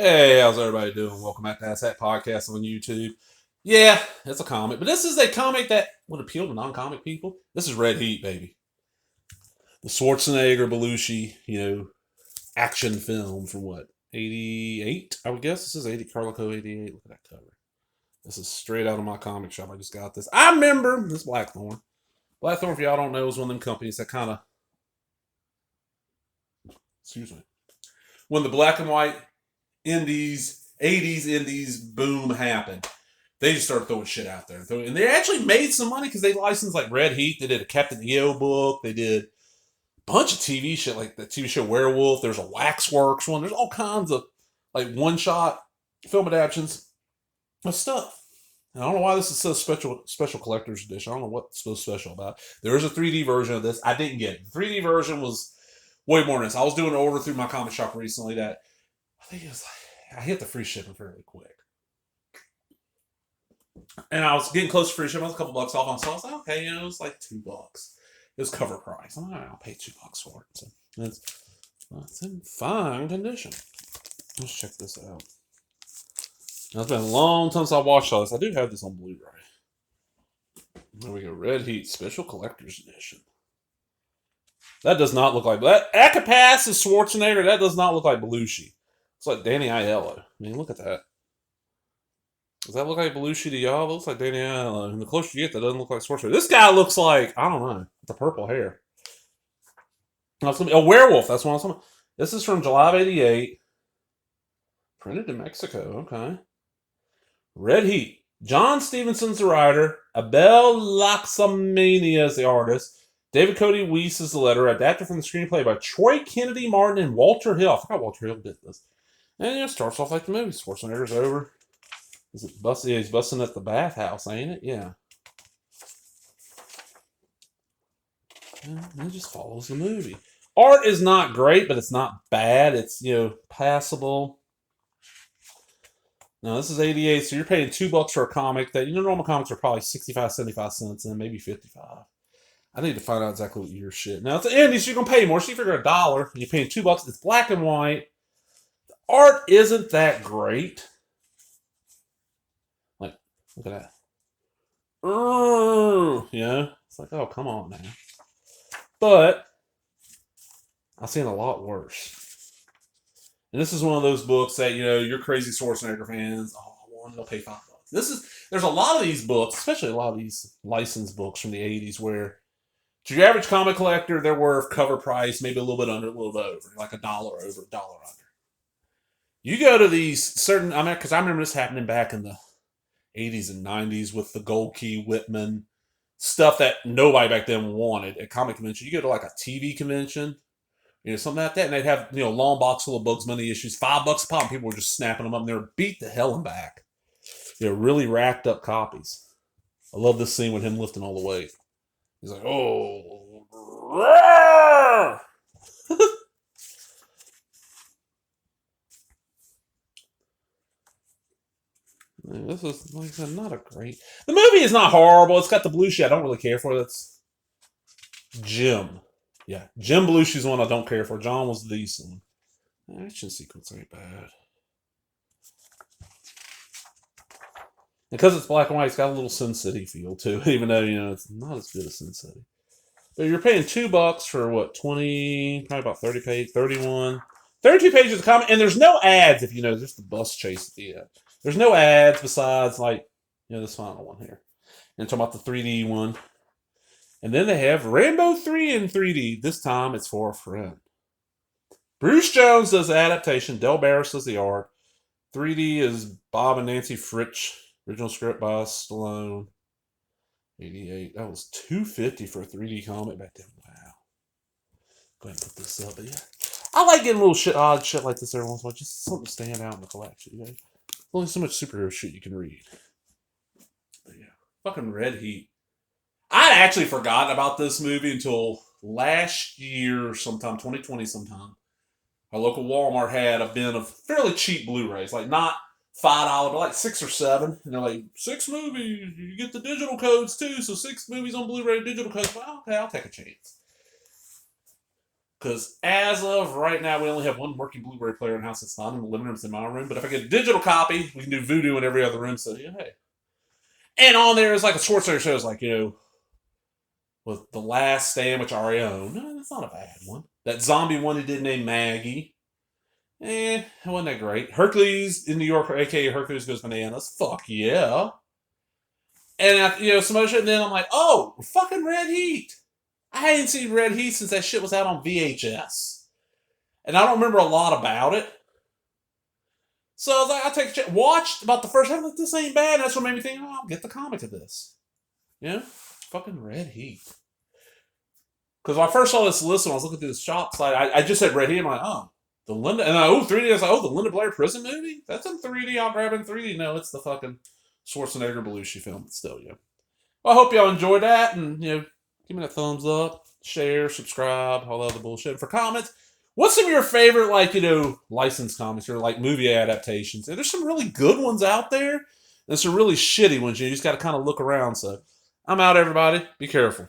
Hey, how's everybody doing? Welcome back to Ask That Podcast on YouTube. Yeah, it's a comic, but this is a comic that would appeal to non-comic people. This is Red Heat, baby. The Schwarzenegger Belushi, action film from what, 88? I would guess this is 80, Carlico 88. Look at that cover. This is straight out of my comic shop. I just got this. I remember this Blackthorne. Blackthorne, if y'all don't know, is one of them companies that kind of, excuse me, when the black and white indies, 80s indies boom happened, they just started throwing shit out there. And they actually made some money because they licensed like Red Heat. They did a Captain EO book. They did a bunch of TV shit, like the TV show Werewolf. There's a Waxworks one. There's all kinds of like one-shot film adaptations of stuff. And I don't know why this is so special collector's edition. I don't know what's so special about it. There is a 3D version of this. I didn't get it. The 3D version was way more nice. I was doing an order through my comic shop recently that I think it was like, I hit the free shipping fairly quick. And I was getting close to free shipping. I was a couple bucks off on, so I was like, okay, it was like $2. It was cover price. I'm like, I'll pay $2 for it. So it's in fine condition. Let's check this out. Now, it's been a long time since I watched all this. I do have this on Blu-ray. There we go. Red Heat Special Collector's Edition. That does not look like that. Akapass is Schwarzenegger. That does not look like Belushi. It's like Danny Aiello. I mean, look at that. Does that look like Belushi to y'all? It looks like Danny Aiello. And the closer you get, that doesn't look like Schwarzenegger. This guy looks like, I don't know, the purple hair. A werewolf. That's what I was talking about. This is from July of 88. Printed in Mexico. Okay. Red Heat. John Stevenson's the writer. Abel Laxamania is the artist. David Cody Weiss is the letterer. Adapted from the screenplay by Troy Kennedy Martin and Walter Hill. I forgot Walter Hill did this. And it starts off like the movie. Schwarzenegger's over. Is it busting? Yeah, he's busting at the bathhouse, ain't it? Yeah. And it just follows the movie. Art is not great, but it's not bad. It's, passable. Now, this is 88, so you're paying $2 for a comic that, normal comics are probably 65, 75 cents, and maybe 55. I need to find out exactly what your shit. Now, it's an indie, so you're going to pay more. So you figure $1, and you're paying $2. It's black and white. The art isn't that great. Like, look at that. It's like, oh, come on now. But I've seen a lot worse. And this is one of those books that, you're crazy Schwarzenegger fans. Oh, one, they'll pay $5. There's a lot of these books, especially a lot of these licensed books from the 80s where to your average comic collector, they're worth cover price, maybe a little bit under, a little bit over, like $1 over, $1 under. You go to these certain, because I remember this happening back in the 80s and 90s with the Gold Key, Whitman, stuff that nobody back then wanted at comic convention. You go to like a TV convention, something like that, and they'd have, long box full of Bugs Bunny issues, $5 a pop, and people were just snapping them up, and they were beat the hell and back. They're really racked up copies. I love this scene with him lifting all the weight. He's like, oh. This is, like I said, not a great... The movie is not horrible. It's got the Belushi I don't really care for. That's Jim. Yeah, Jim Belushi's one I don't care for. John was the decent one. The action sequence ain't bad. Because it's black and white, it's got a little Sin City feel to it, even though, it's not as good as Sin City. But you're paying $2 for what, 20, probably about 30 pages, 31, 32 pages of comic, and there's no ads if just the bus chase at the end. There's no ads besides, like, this final one here. And talking about the 3D one. And then they have Rainbow 3 in 3D. This time it's for a friend. Bruce Jones does the adaptation. Del Barris does the art. 3D is Bob and Nancy Fritsch. Original script by Stallone. 88. That was $2.50 for a 3D comic back then. Wow. Go ahead and put this up. But yeah, I like getting little odd shit like this every once in a while. Just something to stand out in the collection. There's only so much superhero shit you can read. But yeah, fucking Red Heat. I'd actually forgotten about this movie until last year, sometime 2020, sometime. Our local Walmart had a bin of fairly cheap Blu-rays, like not $5, but like 6 or 7. And they're like, 6 movies, you get the digital codes too, so 6 movies on Blu-ray, digital codes. Well, okay, I'll take a chance. Because as of right now, we only have one working Blu-ray player in the house. It's not in the living room, it's in my room. But if I get a digital copy, we can do Voodoo in every other room. So, yeah, hey. And on there is like a Schwarzenegger show. It's like, with The Last Stand, which I already own. No, that's not a bad one. That zombie one he did named Maggie. It wasn't that great. Hercules in New York, aka Hercules Goes Bananas. Fuck yeah. And, some other shit. And then I'm like, oh, fucking Red Heat. I hadn't seen Red Heat since that shit was out on VHS. And I don't remember a lot about it. So I was like, I'll take a check. Watched about the first half. Like, this ain't bad. And that's what made me think, I'll get the comic of this. Fucking Red Heat. Because when I first saw this list, when I was looking through the shop site, I just said Red Heat. I'm like, oh, the Linda. And 3D. I was like, the Linda Blair prison movie? That's in 3D. I'll grab it in 3D. No, it's the fucking Schwarzenegger Belushi film. But still, Well, I hope y'all enjoyed that. And, give me a thumbs up, share, subscribe, all that other bullshit. And for comments, what's some of your favorite, licensed comics or, movie adaptations? And there's some really good ones out there, and some really shitty ones. You just got to kind of look around. So, I'm out, everybody. Be careful.